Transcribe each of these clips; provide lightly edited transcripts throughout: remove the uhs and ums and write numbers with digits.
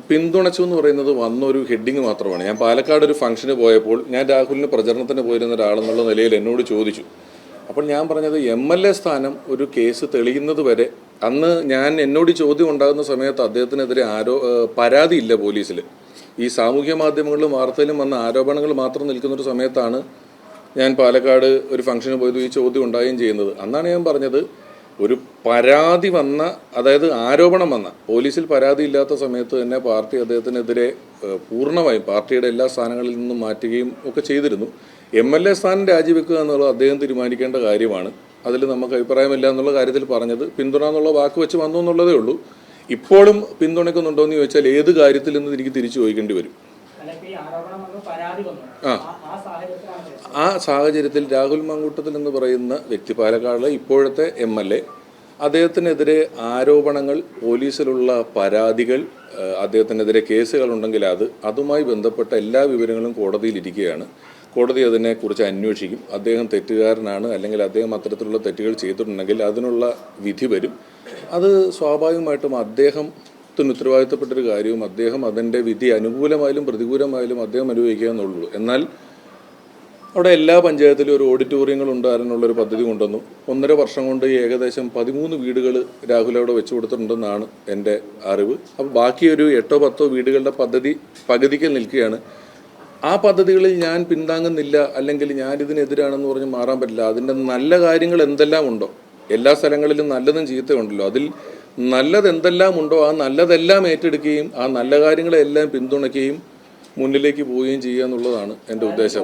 പിന്തുണച്ചു എന്ന് പറയുന്നത് വന്നൊരു ഹെഡിങ് മാത്രമാണ്. ഞാൻ പാലക്കാട് ഒരു ഫംഗ്ഷന് പോയപ്പോൾ ഞാൻ രാഹുലിന് പ്രചരണത്തിന് പോയിരുന്ന ഒരാളെന്നുള്ള നിലയിൽ എന്നോട് ചോദിച്ചു. അപ്പോൾ ഞാൻ പറഞ്ഞത് MLA സ്ഥാനം ഒരു കേസ് തെളിയുന്നത് വരെ, അന്ന് എന്നോട് ചോദ്യം ഉണ്ടാകുന്ന സമയത്ത് അദ്ദേഹത്തിനെതിരെ പരാതിയില്ല പോലീസിൽ. ഈ സാമൂഹ്യ മാധ്യമങ്ങളിലും വാർത്തയിലും വന്ന ആരോപണങ്ങൾ മാത്രം നിൽക്കുന്നൊരു സമയത്താണ് ഞാൻ പാലക്കാട് ഒരു ഫംഗ്ഷന് പോയത് ഈ ചോദ്യം ഉണ്ടാകുകയും ചെയ്യുന്നത്. അന്നാണ് ഞാൻ പറഞ്ഞത്, ഒരു പരാതി വന്ന, അതായത് ആരോപണം വന്ന, പോലീസിൽ പരാതി ഇല്ലാത്ത സമയത്ത് തന്നെ പാർട്ടി അദ്ദേഹത്തിനെതിരെ പൂർണ്ണമായും പാർട്ടിയുടെ എല്ലാ സ്ഥാനങ്ങളിൽ നിന്നും മാറ്റുകയും ഒക്കെ ചെയ്തിരുന്നു. MLA സ്ഥാനം രാജിവെക്കുക എന്നുള്ളത് അദ്ദേഹം തീരുമാനിക്കേണ്ട കാര്യമാണ്. അതിൽ നമുക്ക് അഭിപ്രായമില്ല എന്നുള്ള കാര്യത്തിൽ പറഞ്ഞത് പിന്തുണ എന്നുള്ള വാക്ക് വെച്ച് വന്നു എന്നുള്ളതേ ഉള്ളൂ. ഇപ്പോഴും പിന്തുണയ്ക്കുന്നുണ്ടോ എന്ന് ചോദിച്ചാൽ ഏത് കാര്യത്തിൽ നിന്ന് എനിക്ക് തിരിച്ചു ചോദിക്കേണ്ടി വരും. ആ സാഹചര്യത്തിൽ രാഹുൽ മാങ്കൂട്ടത്തിൽ എന്ന് പറയുന്ന വ്യക്തി, പാലക്കാടിലെ ഇപ്പോഴത്തെ MLA, അദ്ദേഹത്തിനെതിരെ ആരോപണങ്ങൾ, പോലീസിലുള്ള പരാതികൾ, അദ്ദേഹത്തിനെതിരെ കേസുകളുണ്ടെങ്കിൽ അതുമായി ബന്ധപ്പെട്ട എല്ലാ വിവരങ്ങളും കോടതിയിലിരിക്കുകയാണ്. കോടതി അതിനെക്കുറിച്ച് അന്വേഷിക്കും. അദ്ദേഹം തെറ്റുകാരനാണ് അല്ലെങ്കിൽ അദ്ദേഹം അത്തരത്തിലുള്ള തെറ്റുകൾ ചെയ്തിട്ടുണ്ടെങ്കിൽ അതിനുള്ള വിധി വരും. അത് സ്വാഭാവികമായിട്ടും അദ്ദേഹത്തിന് ഉത്തരവാദിത്തപ്പെട്ടൊരു കാര്യവും അദ്ദേഹം അതിൻ്റെ വിധി അനുകൂലമായാലും പ്രതികൂലമായാലും അദ്ദേഹം അനുഭവിക്കുക എന്നുള്ളൂ. എന്നാൽ അവിടെ എല്ലാ പഞ്ചായത്തിലും ഒരു ഓഡിറ്റോറിയങ്ങൾ ഉണ്ടാകാനുള്ളൊരു പദ്ധതി കൊണ്ടുവന്നു. 1.5 വർഷം കൊണ്ട് ഏകദേശം 13 വീടുകൾ രാഹുൽ അവിടെ വെച്ചു കൊടുത്തിട്ടുണ്ടെന്നാണ് എൻ്റെ അറിവ്. അപ്പോൾ ബാക്കി ഒരു 8-10 വീടുകളുടെ പദ്ധതി പകുതിക്ക് നിൽക്കുകയാണ്. ആ പദ്ധതികളിൽ ഞാൻ പിന്താങ്ങുന്നില്ല അല്ലെങ്കിൽ ഞാനിതിനെതിരാണെന്ന് പറഞ്ഞ് മാറാൻ പറ്റില്ല. അതിൻ്റെ നല്ല കാര്യങ്ങൾ എന്തെല്ലാം ഉണ്ടോ, എല്ലാ സ്ഥലങ്ങളിലും നല്ലതും ചീത്തയുണ്ടല്ലോ, അതിൽ നല്ലത് എന്തെല്ലാം ഉണ്ടോ ആ നല്ലതെല്ലാം ഏറ്റെടുക്കുകയും ആ നല്ല കാര്യങ്ങളെല്ലാം പിന്തുണയ്ക്കുകയും മുന്നിലേക്ക് പോവുകയും ചെയ്യുക എന്നുള്ളതാണ് എൻ്റെ ഉദ്ദേശം.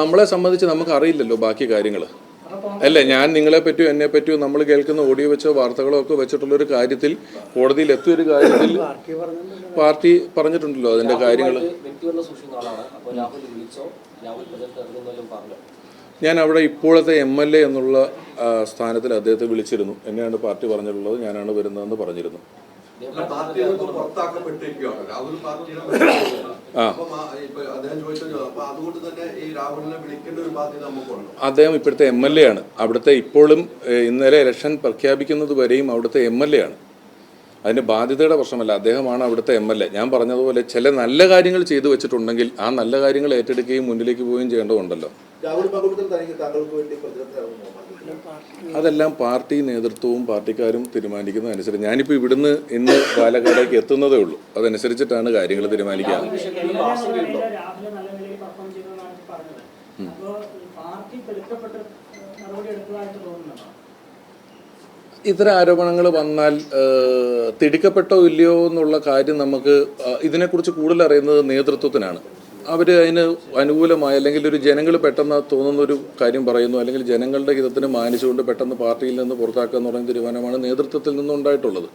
നമ്മളെ സംബന്ധിച്ച് നമുക്ക് അറിയില്ലല്ലോ ബാക്കി കാര്യങ്ങൾ. അല്ലേ, ഞാൻ നിങ്ങളെ പറ്റിയോ എന്നെ പറ്റിയോ നമ്മൾ കേൾക്കുന്ന ഓഡിയോ വെച്ചോ വാർത്തകളോ ഒക്കെ വെച്ചിട്ടുള്ളൊരു കാര്യത്തിൽ കോടതിയിൽ എത്തിയൊരു കാര്യത്തിൽ പാർട്ടി പറഞ്ഞിട്ടുണ്ടല്ലോ അതിൻ്റെ കാര്യങ്ങൾ. ഞാൻ അവിടെ ഇപ്പോഴത്തെ MLA എന്നുള്ള സ്ഥാനത്തിൽ അദ്ദേഹത്തെ വിളിച്ചിരുന്നു. എന്നെയാണ് പാർട്ടി പറഞ്ഞിട്ടുള്ളത്, ഞാനാണ് വരുന്നതെന്ന് പറഞ്ഞിരുന്നു. അദ്ദേഹം ഇപ്പോഴത്തെ MLA ആണ്. അവിടുത്തെ ഇപ്പോഴും ഇന്നലെ ഇലക്ഷൻ പ്രഖ്യാപിക്കുന്നത് വരെയും അവിടുത്തെ MLA ആണ്. അതിന്റെ ബാധ്യതയുടെ പ്രശ്നമല്ല, അദ്ദേഹമാണ് അവിടുത്തെ MLA. ഞാൻ പറഞ്ഞതുപോലെ ചില നല്ല കാര്യങ്ങൾ ചെയ്തു വെച്ചിട്ടുണ്ടെങ്കിൽ ആ നല്ല കാര്യങ്ങൾ ഏറ്റെടുക്കുകയും മുന്നിലേക്ക് പോവുകയും ചെയ്യേണ്ടതുണ്ടല്ലോ. അതെല്ലാം പാർട്ടി നേതൃത്വവും പാർട്ടിക്കാരും തീരുമാനിക്കുന്നതനുസരിച്ച്. ഞാനിപ്പോൾ ഇവിടുന്ന് ഇന്ന് പാലക്കാടേക്ക് എത്തുന്നതേ ഉള്ളൂ. അതനുസരിച്ചിട്ടാണ് കാര്യങ്ങൾ തീരുമാനിക്കുക. ഇത്തരം ആരോപണങ്ങൾ വന്നാൽ തിടുക്കപ്പെട്ടോ ഇല്ലയോ എന്നുള്ള കാര്യം നമുക്ക് ഇതിനെക്കുറിച്ച് കൂടുതൽ അറിയുന്നത് നേതൃത്വത്തിനാണ്. അവർ അതിന് അനുകൂലമായ അല്ലെങ്കിൽ ഒരു ജനങ്ങൾ പെട്ടെന്ന് തോന്നുന്നൊരു കാര്യം പറയുന്നു അല്ലെങ്കിൽ ജനങ്ങളുടെ ഹിതത്തിന് മാനിച്ചുകൊണ്ട് പെട്ടെന്ന് പാർട്ടിയിൽ നിന്ന് പുറത്താക്കുക എന്ന് പറയുന്ന തീരുമാനമാണ് നേതൃത്വത്തിൽ നിന്നുണ്ടായിട്ടുള്ളത്.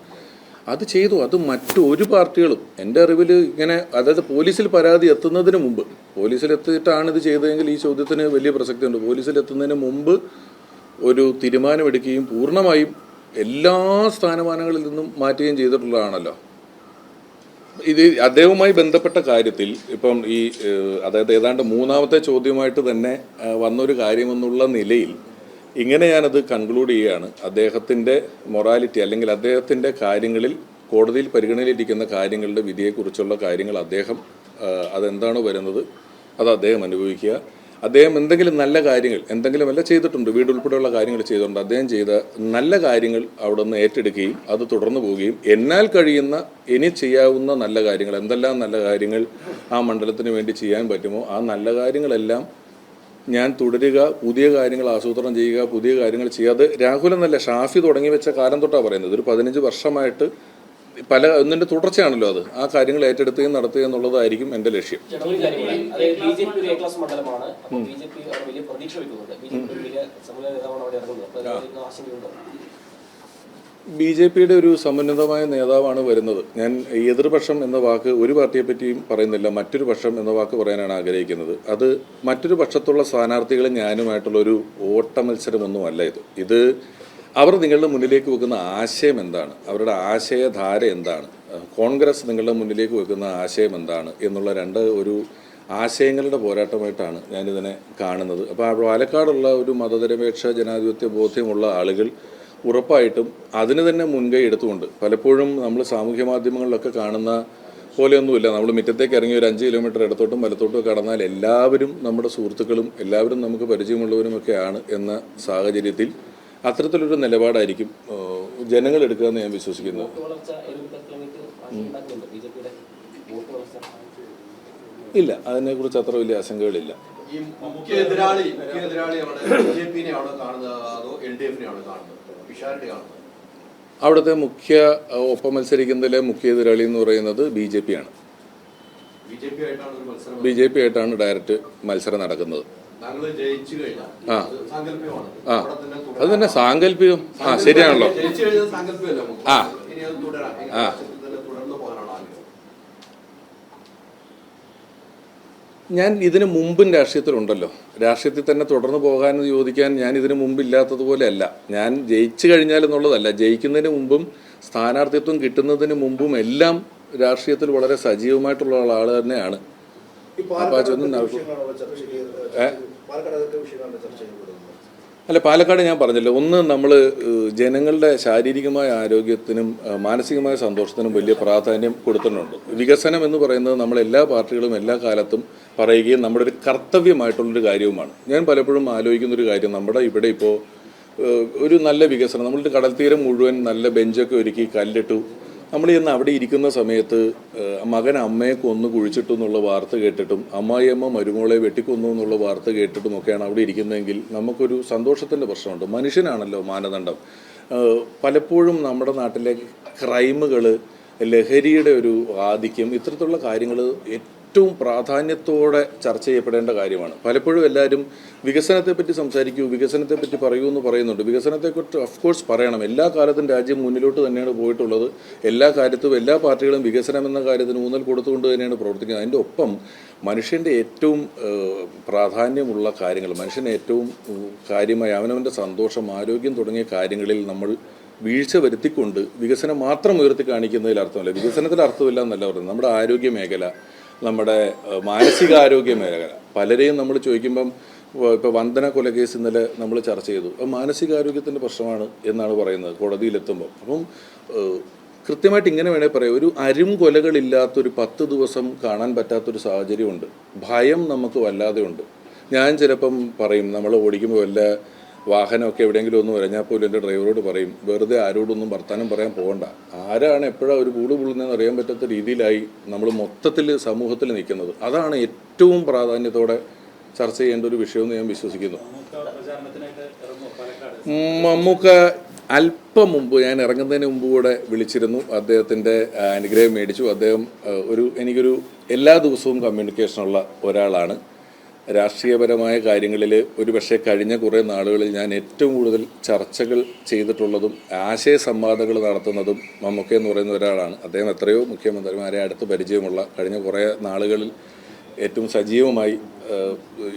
അത് ചെയ്തു. അത് മറ്റൊരു പാർട്ടികളും എൻ്റെ അറിവിൽ ഇങ്ങനെ, അതായത് പോലീസിൽ പരാതി എത്തുന്നതിന് മുമ്പ്, പോലീസിലെത്തിയിട്ടാണ് ഇത് ചെയ്തതെങ്കിൽ ഈ ചോദ്യത്തിന് വലിയ പ്രസക്തിയുണ്ട്. പോലീസിലെത്തുന്നതിന് മുമ്പ് ഒരു തീരുമാനമെടുക്കുകയും പൂർണ്ണമായും എല്ലാ സ്ഥാനമാനങ്ങളിൽ നിന്നും മാറ്റുകയും ചെയ്തിട്ടുള്ളതാണല്ലോ. ഇത് അദ്ദേഹവുമായി ബന്ധപ്പെട്ട കാര്യത്തിൽ ഇപ്പം അതായത് ഏതാണ്ട് 3ാമത്തെ ചോദ്യമായിട്ട് തന്നെ വന്നൊരു കാര്യമെന്നുള്ള നിലയിൽ ഇങ്ങനെ ഞാനത് കൺക്ലൂഡ് ചെയ്യുകയാണ്. അദ്ദേഹത്തിൻ്റെ മൊറാലിറ്റി അല്ലെങ്കിൽ അദ്ദേഹത്തിൻ്റെ കാര്യങ്ങളിൽ കോടതിയിൽ പരിഗണനയിലിരിക്കുന്ന കാര്യങ്ങളുടെ വിധിയെക്കുറിച്ചുള്ള കാര്യങ്ങൾ അതെന്താണോ വരുന്നത് അത് അദ്ദേഹം അനുഭവിക്കുക. അദ്ദേഹം എന്തെങ്കിലും നല്ല കാര്യങ്ങൾ എന്തെങ്കിലുമല്ല ചെയ്തിട്ടുണ്ട്, വീടുൾപ്പെടെയുള്ള കാര്യങ്ങൾ ചെയ്തിട്ടുണ്ട്. അദ്ദേഹം ചെയ്ത നല്ല കാര്യങ്ങൾ അവിടെ നിന്ന് ഏറ്റെടുക്കുകയും അത് തുടർന്നു പോവുകയും എന്നാൽ കഴിയുന്ന ഇനി ചെയ്യാവുന്ന നല്ല കാര്യങ്ങൾ, എന്തെല്ലാം നല്ല കാര്യങ്ങൾ ആ മണ്ഡലത്തിന് വേണ്ടി ചെയ്യാൻ പറ്റുമോ ആ നല്ല കാര്യങ്ങളെല്ലാം ഞാൻ തുടരുക, പുതിയ കാര്യങ്ങൾ ആസൂത്രണം ചെയ്യുക, പുതിയ കാര്യങ്ങൾ ചെയ്യാതെ രാഹുൽ എന്നല്ല ഷാഫി തുടങ്ങി വെച്ച കാലം തൊട്ടാണ് പറയുന്നത്. ഒരു 15 വർഷമായിട്ട് ഒന്നിന്റെ തുടർച്ചയാണല്ലോ അത്. ആ കാര്യങ്ങൾ ഏറ്റെടുത്തുകയും നടത്തുക എന്നുള്ളതായിരിക്കും എൻ്റെ ലക്ഷ്യം. BJPയുടെ ഒരു സമുന്നതമായ നേതാവാണ് വരുന്നത്. ഞാൻ എതിർപക്ഷം എന്ന വാക്ക് ഒരു പാർട്ടിയെ പറ്റിയും പറയുന്നില്ല, മറ്റൊരു പക്ഷം എന്ന വാക്ക് പറയാനാണ് ആഗ്രഹിക്കുന്നത്. അത് മറ്റൊരു പക്ഷത്തുള്ള സ്ഥാനാർത്ഥികളും ഞാനുമായിട്ടുള്ളൊരു ഓട്ട മത്സരമൊന്നുമല്ല ഇത്. അവർ നിങ്ങളുടെ മുന്നിലേക്ക് വെക്കുന്ന ആശയം എന്താണ്, അവരുടെ ആശയധാര എന്താണ്, കോൺഗ്രസ് നിങ്ങളുടെ മുന്നിലേക്ക് വെക്കുന്ന ആശയം എന്താണ് എന്നുള്ള ഒരു ആശയങ്ങളുടെ പോരാട്ടമായിട്ടാണ് ഞാനിതിനെ കാണുന്നത്. അപ്പോൾ ആ പാലക്കാടുള്ള ഒരു മതനിരപേക്ഷ ജനാധിപത്യ ബോധ്യമുള്ള ആളുകൾ ഉറപ്പായിട്ടും അതിന് തന്നെ മുൻകൈ എടുത്തുകൊണ്ട്, പലപ്പോഴും നമ്മൾ സാമൂഹ്യ മാധ്യമങ്ങളിലൊക്കെ കാണുന്ന പോലെയൊന്നുമില്ല. നമ്മൾ മുറ്റത്തേക്ക് ഇറങ്ങി ഒരു 5 കിലോമീറ്റർ ഇടത്തോട്ടും വലത്തോട്ടും കടന്നാൽ എല്ലാവരും നമ്മുടെ സുഹൃത്തുക്കളും എല്ലാവരും നമുക്ക് പരിചയമുള്ളവരുമൊക്കെയാണ് എന്ന സാഹചര്യത്തിൽ അത്തരത്തിലൊരു നിലപാടായിരിക്കും ജനങ്ങൾ എടുക്കുക എന്ന് ഞാൻ വിശ്വസിക്കുന്നു. ഇല്ല, അതിനെക്കുറിച്ച് അത്ര വലിയ ആശങ്കകളില്ല. അവിടുത്തെ ഒപ്പം മത്സരിക്കുന്നതിലെ മുഖ്യ എതിരാളി എന്ന് പറയുന്നത് BJP ആണ്. BJP ആയിട്ടാണ് ഡയറക്റ്റ് മത്സരം നടക്കുന്നത്. അത് തന്നെ സാങ്കല്പികം. ശരിയാണല്ലോ. ഞാൻ ഇതിനു മുമ്പും രാഷ്ട്രീയത്തിലുണ്ടല്ലോ. രാഷ്ട്രീയത്തിൽ തന്നെ തുടർന്ന് പോകാമെന്ന് ചോദിക്കാൻ ഞാൻ ഇതിനു മുമ്പില്ലാത്തതുപോലെയല്ല. ഞാൻ ജയിച്ചു കഴിഞ്ഞാൽ എന്നുള്ളതല്ല, ജയിക്കുന്നതിന് മുമ്പും സ്ഥാനാർത്ഥിത്വം കിട്ടുന്നതിന് മുമ്പും എല്ലാം രാഷ്ട്രീയത്തിൽ വളരെ സജീവമായിട്ടുള്ള ആൾ തന്നെയാണ്. അല്ല, പാലക്കാട് ഞാൻ പറഞ്ഞല്ലോ, ഒന്ന് നമ്മൾ ജനങ്ങളുടെ ശാരീരികമായ ആരോഗ്യത്തിനും മാനസികമായ സന്തോഷത്തിനും വലിയ പ്രാധാന്യം കൊടുത്തിട്ടുണ്ട്. വികസനം എന്ന് പറയുന്നത് നമ്മൾ എല്ലാ പാർട്ടികളും എല്ലാ കാലത്തും പറയുകയും നമ്മുടെ ഒരു കർത്തവ്യമായിട്ടുള്ളൊരു കാര്യവുമാണ്. ഞാൻ പലപ്പോഴും ആലോചിക്കുന്നൊരു കാര്യം, നമ്മുടെ ഇവിടെ ഇപ്പോൾ ഒരു നല്ല വികസനം, നമ്മളുടെ കടൽത്തീരം മുഴുവൻ നല്ല ബെഞ്ചൊക്കെ ഒരുക്കി കല്ലിട്ടു. നമ്മൾ ചെന്ന് അവിടെ ഇരിക്കുന്ന സമയത്ത് മകൻ അമ്മയെ കൊന്നു കുഴിച്ചിട്ടു എന്നുള്ള വാർത്ത കേട്ടിട്ടും അമ്മായിയമ്മ മരുമോളെ വെട്ടിക്കൊന്നു എന്നുള്ള വാർത്ത കേട്ടിട്ടും ഒക്കെയാണ് അവിടെ ഇരിക്കുന്നതെങ്കിൽ നമുക്കൊരു സന്തോഷത്തിൻ്റെ പ്രശ്നമുണ്ട്. മനുഷ്യനാണല്ലോ മാനദണ്ഡം. പലപ്പോഴും നമ്മുടെ നാട്ടിലെ ക്രൈമുകൾ, ലഹരിയുടെ ഒരു ആധിക്യം, ഇത്തരത്തിലുള്ള കാര്യങ്ങൾ ഏറ്റവും പ്രാധാന്യത്തോടെ ചർച്ച ചെയ്യപ്പെടേണ്ട കാര്യമാണ്. പലപ്പോഴും എല്ലാവരും വികസനത്തെപ്പറ്റി സംസാരിക്കൂ, വികസനത്തെപ്പറ്റി പറയൂ എന്ന് പറയുന്നുണ്ട്. വികസനത്തെക്കുറിച്ച് ഓഫ്കോഴ്സ് പറയണം. എല്ലാ കാലത്തും രാജ്യം മുന്നിലോട്ട് തന്നെയാണ് പോയിട്ടുള്ളത്. എല്ലാ കാര്യത്തും എല്ലാ പാർട്ടികളും വികസനം എന്ന കാര്യത്തിന് ഊന്നൽ കൊടുത്തുകൊണ്ട് തന്നെയാണ് പ്രവർത്തിക്കുന്നത്. അതിൻ്റെ ഒപ്പം മനുഷ്യൻ്റെ ഏറ്റവും പ്രാധാന്യമുള്ള കാര്യങ്ങൾ, മനുഷ്യന് ഏറ്റവും കാര്യമായി അവനവൻ്റെ സന്തോഷം, ആരോഗ്യം തുടങ്ങിയ കാര്യങ്ങളിൽ നമ്മൾ വീഴ്ച വരുത്തിക്കൊണ്ട് വികസനം മാത്രം ഉയർത്തി കാണിക്കുന്നതിൽ അർത്ഥമില്ല. വികസനത്തിൽ അർത്ഥമില്ല എന്നല്ല പറയുന്നത്. നമ്മുടെ ആരോഗ്യ മേഖല, നമ്മുടെ മാനസികാരോഗ്യ മേഖല, പലരെയും നമ്മൾ ചോദിക്കുമ്പം ഇപ്പോൾ വന്ദന കൊലക്കേസ് ഇന്നലെ നമ്മൾ ചർച്ച ചെയ്തു. മാനസികാരോഗ്യത്തിൻ്റെ പ്രശ്നമാണ് എന്നാണ് പറയുന്നത് കോടതിയിലെത്തുമ്പോൾ. അപ്പം കൃത്യമായിട്ട് ഇങ്ങനെ വേണേൽ പറയാം, ഒരു അരും കൊലകളില്ലാത്തൊരു 10 ദിവസം കാണാൻ പറ്റാത്തൊരു സാഹചര്യമുണ്ട്. ഭയം നമുക്ക് വല്ലാതെ ഉണ്ട്. ഞാൻ ചിലപ്പം പറയും, നമ്മൾ ഓടിക്കുമ്പോൾ വല്ല വാഹനമൊക്കെ എവിടെയെങ്കിലും ഒന്ന് വരഞ്ഞാൽ പോലും എൻ്റെ ഡ്രൈവറോട് പറയും, വെറുതെ ആരോടൊന്നും വർത്താനം പറയാൻ പോകണ്ട. ആരാണ് എപ്പോഴാണ് ഒരു കൂട് പുള്ളുന്നതെന്ന് അറിയാൻ പറ്റാത്ത രീതിയിലായി നമ്മൾ മൊത്തത്തിൽ സമൂഹത്തിൽ നിൽക്കുന്നത്. അതാണ് ഏറ്റവും പ്രാധാന്യത്തോടെ ചർച്ച ചെയ്യേണ്ട ഒരു വിഷയമെന്ന് ഞാൻ വിശ്വസിക്കുന്നു. മമ്മൂക്ക അല്പം മുമ്പ്, ഞാൻ ഇറങ്ങുന്നതിന് മുമ്പ് കൂടെ വിളിച്ചിരുന്നു. അദ്ദേഹത്തിൻ്റെ അനുഗ്രഹം മേടിച്ചു. അദ്ദേഹം എനിക്കൊരു എല്ലാ ദിവസവും കമ്മ്യൂണിക്കേഷനുള്ള ഒരാളാണ്. രാഷ്ട്രീയപരമായ കാര്യങ്ങളിൽ ഒരുപക്ഷെ കഴിഞ്ഞ കുറേ നാളുകളിൽ ഞാൻ ഏറ്റവും കൂടുതൽ ചർച്ചകൾ ചെയ്തിട്ടുള്ളതും ആശയ സംവാദങ്ങൾ നടത്തുന്നതും മമ്മൂക്ക എന്ന് പറയുന്ന ഒരാളാണ്. അദ്ദേഹം എത്രയോ മുഖ്യമന്ത്രിമാരെ അടുത്ത് പരിചയമുള്ള, കഴിഞ്ഞ കുറേ നാളുകളിൽ ഏറ്റവും സജീവമായി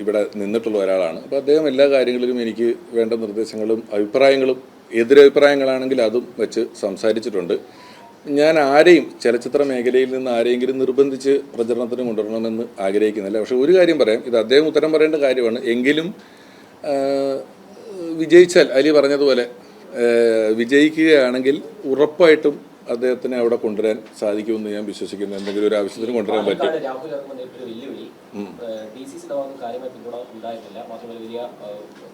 ഇവിടെ നിന്നിട്ടുള്ള ഒരാളാണ്. അപ്പോൾ അദ്ദേഹം എല്ലാ കാര്യങ്ങളിലും എനിക്ക് വേണ്ട നിർദ്ദേശങ്ങളും അഭിപ്രായങ്ങളും എതിരഭിപ്രായങ്ങളാണെങ്കിൽ അതും വെച്ച് സംസാരിച്ചിട്ടുണ്ട്. ഞാൻ ആരെയും ചലച്ചിത്ര മേഖലയിൽ നിന്ന് ആരെയെങ്കിലും നിർബന്ധിച്ച് പ്രചരണത്തിന് കൊണ്ടുവരണമെന്ന് ആഗ്രഹിക്കുന്നില്ല. പക്ഷെ ഒരു കാര്യം പറയാം, ഇത് അദ്ദേഹം ഉത്തരം പറയേണ്ട കാര്യമാണ്. എങ്കിലും വിജയിച്ചാൽ, അലി പറഞ്ഞതുപോലെ വിജയിക്കുകയാണെങ്കിൽ ഉറപ്പായിട്ടും അദ്ദേഹത്തിനെ അവിടെ കൊണ്ടുവരാൻ സാധിക്കുമെന്ന് ഞാൻ വിശ്വസിക്കുന്നു. എന്തെങ്കിലും ഒരു ആവശ്യത്തിന് കൊണ്ടുവരാൻ പറ്റും.